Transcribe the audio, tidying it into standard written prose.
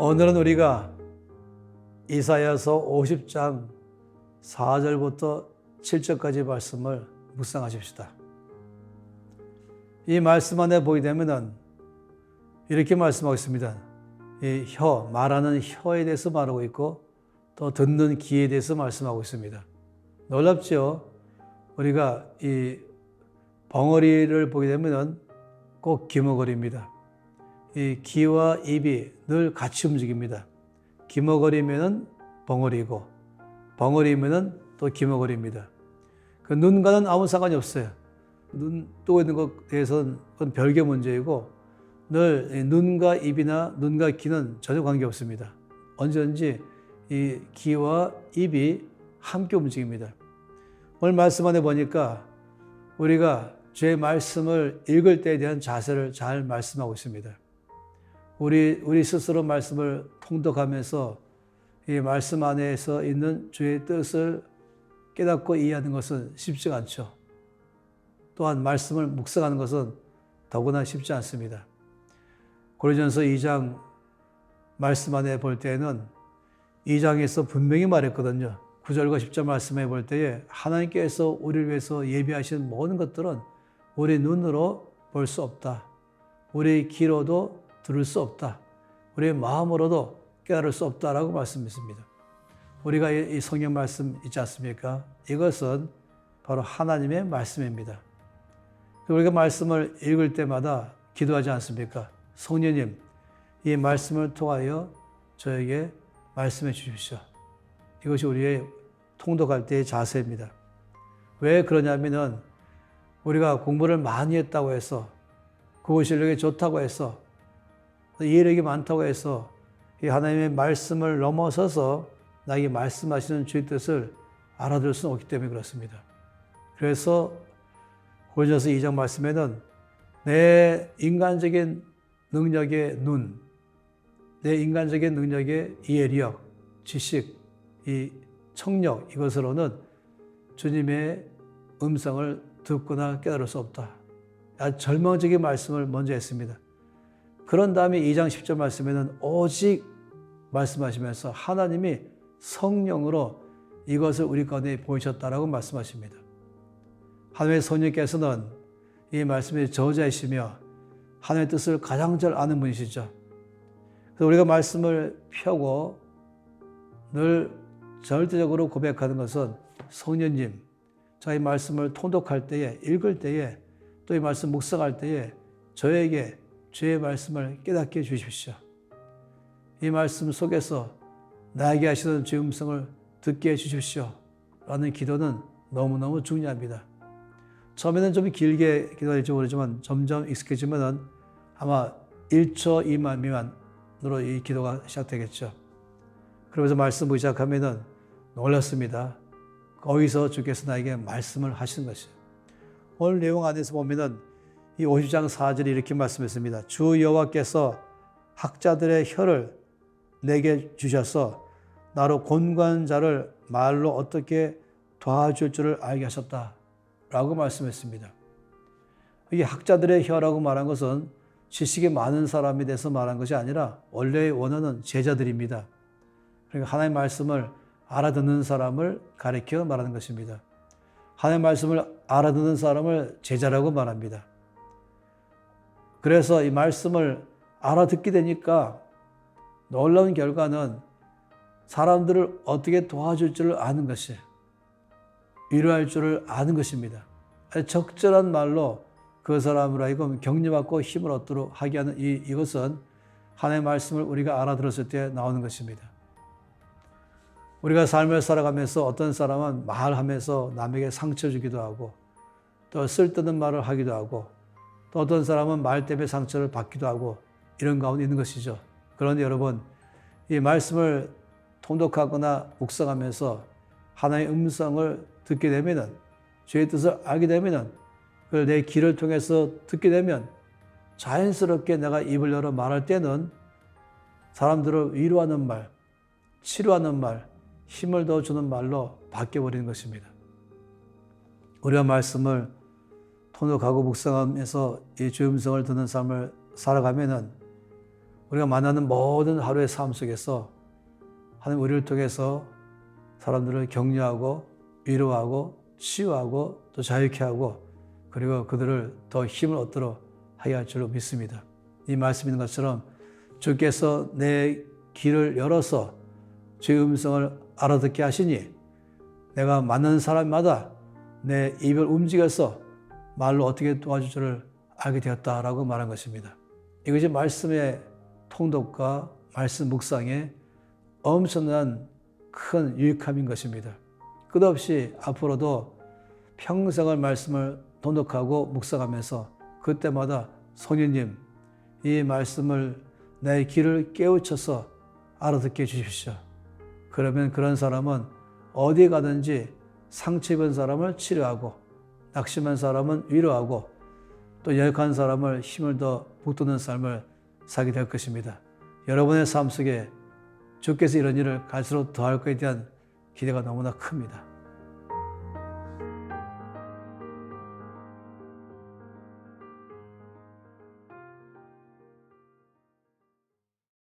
오늘은 우리가 이사야서 50장 4절부터 7절까지 말씀을 묵상하십시다. 이 말씀 안에 보게 되면은 이렇게 말씀하고 있습니다. 이 말하는 혀에 대해서 말하고 있고 또 듣는 귀에 대해서 말씀하고 있습니다. 놀랍죠? 우리가 이 벙어리를 보게 되면은 꼭 귀머거리입니다. 이 귀와 입이 늘 같이 움직입니다. 귀머거리면은 벙어리고 벙어리면은 또 귀머거리입니다. 그 눈과는 아무 상관이 없어요. 눈 뜨고 있는 것에 대해서는 그건 별개 문제이고 늘 눈과 입이나 눈과 귀는 전혀 관계 없습니다. 언제든지 이 귀와 입이 함께 움직입니다. 오늘 말씀 안에 보니까 우리가 주의 말씀을 읽을 때에 대한 자세를 잘 말씀하고 있습니다. 우리 스스로 말씀을 통독하면서 이 말씀 안에서 있는 주의 뜻을 깨닫고 이해하는 것은 쉽지가 않죠. 또한 말씀을 묵상하는 것은 더구나 쉽지 않습니다. 고린도전서 2장 말씀 안에 볼 때에는 2장에서 분명히 말했거든요. 9절과 10절 말씀해 볼 때에 하나님께서 우리를 위해서 예비하신 모든 것들은 우리 눈으로 볼 수 없다. 우리 귀로도 들을 수 없다. 우리의 마음으로도 깨달을 수 없다라고 말씀했습니다. 우리가 이 성경 말씀 있지 않습니까? 이것은 바로 하나님의 말씀입니다. 우리가 말씀을 읽을 때마다 기도하지 않습니까? 성령님, 이 말씀을 통하여 저에게 말씀해 주십시오. 이것이 우리의 통독할 때의 자세입니다. 왜 그러냐면은 우리가 공부를 많이 했다고 해서 국어 실력이 좋다고 해서 이해력이 많다고 해서 이 하나님의 말씀을 넘어서서 나에게 말씀하시는 주의 뜻을 알아들을 수는 없기 때문에 그렇습니다. 그래서 고린도전서 2장 말씀에는 내 인간적인 능력의 눈, 내 인간적인 능력의 이해력, 지식, 이 청력 이것으로는 주님의 음성을 듣거나 깨달을 수 없다. 아주 절망적인 말씀을 먼저 했습니다. 그런 다음에 2장 10절 말씀에는 오직 말씀하시면서 하나님이 성령으로 이것을 우리 가운데 보이셨다라고 말씀하십니다. 하나님의 성령께서는 이 말씀의 저자이시며 하나님의 뜻을 가장 잘 아는 분이시죠. 그래서 우리가 말씀을 펴고 늘 절대적으로 고백하는 것은 성령님, 저희 말씀을 통독할 때에, 읽을 때에, 또 이 말씀 묵상할 때에 저에게 주의 말씀을 깨닫게 해주십시오. 이 말씀 속에서 나에게 하시는 주의 음성을 듣게 해주십시오. 라는 기도는 너무너무 중요합니다. 처음에는 좀 길게 기도할지 모르지만 점점 익숙해지면 아마 1초 2만 미만으로 이 기도가 시작되겠죠. 그러면서 말씀을 시작하면 놀랐습니다. 거기서 주께서 나에게 말씀을 하시는 것이에요. 오늘 내용 안에서 보면은 이 50장 4절에 이렇게 말씀했습니다. 주 여호와께서 학자들의 혀를 내게 주셔서 나로 곤고한 자를 말로 어떻게 도와줄 줄을 알게 하셨다. 라고 말씀했습니다. 이게 학자들의 혀라고 말한 것은 지식이 많은 사람에 대해서 말한 것이 아니라 원래의 원어는 제자들입니다. 그러니까 하나님의 말씀을 알아듣는 사람을 가리켜 말하는 것입니다. 하나님의 말씀을 알아듣는 사람을 제자라고 말합니다. 그래서 이 말씀을 알아듣게 되니까 놀라운 결과는 사람들을 어떻게 도와줄 줄을 아는 것이에요. 위로할 줄을 아는 것입니다. 적절한 말로 그 사람으로 하여금 격려받고 힘을 얻도록 하게 하는 이것은 하나님의 말씀을 우리가 알아들었을 때 나오는 것입니다. 우리가 삶을 살아가면서 어떤 사람은 말하면서 남에게 상처 주기도 하고 또 쓸데없는 말을 하기도 하고 또 어떤 사람은 말 때문에 상처를 받기도 하고 이런 가운데 있는 것이죠. 그런데 여러분, 이 말씀을 통독하거나 묵상하면서 하나님의 음성을 듣게 되면은 주의 뜻을 알게 되면은 그걸 내 귀를 통해서 듣게 되면 자연스럽게 내가 입을 열어 말할 때는 사람들을 위로하는 말, 치료하는 말, 힘을 더 주는 말로 바뀌어버리는 것입니다. 우리가 말씀을 통독하고 묵상하면서 이 주의 음성을 듣는 삶을 살아가면은 우리가 만나는 모든 하루의 삶 속에서 하나님 우리를 통해서 사람들을 격려하고 위로하고 치유하고 또 자유케 하고 그리고 그들을 더 힘을 얻도록 하게 할 줄로 믿습니다. 이 말씀 있는 것처럼 주께서 내 귀를 열어서 주의 음성을 알아듣게 하시니 내가 만나는 사람마다 내 입을 움직여서 말로 어떻게 도와줄 줄을 알게 되었다라고 말한 것입니다. 이것이 말씀의 통독과 말씀 묵상의 엄청난 큰 유익함인 것입니다. 끝없이 앞으로도 평생을 말씀을 통독하고 묵상하면서 그때마다 성령님 이 말씀을 내 귀를 깨우쳐서 알아듣게 해주십시오. 그러면 그런 사람은 어디 가든지 상처 입은 사람을 치료하고 낙심한 사람은 위로하고 또 연약한 사람을 힘을 더 북돋는 삶을 살게 될 것입니다. 여러분의 삶 속에 주께서 이런 일을 갈수록 더할 것에 대한 기대가 너무나 큽니다.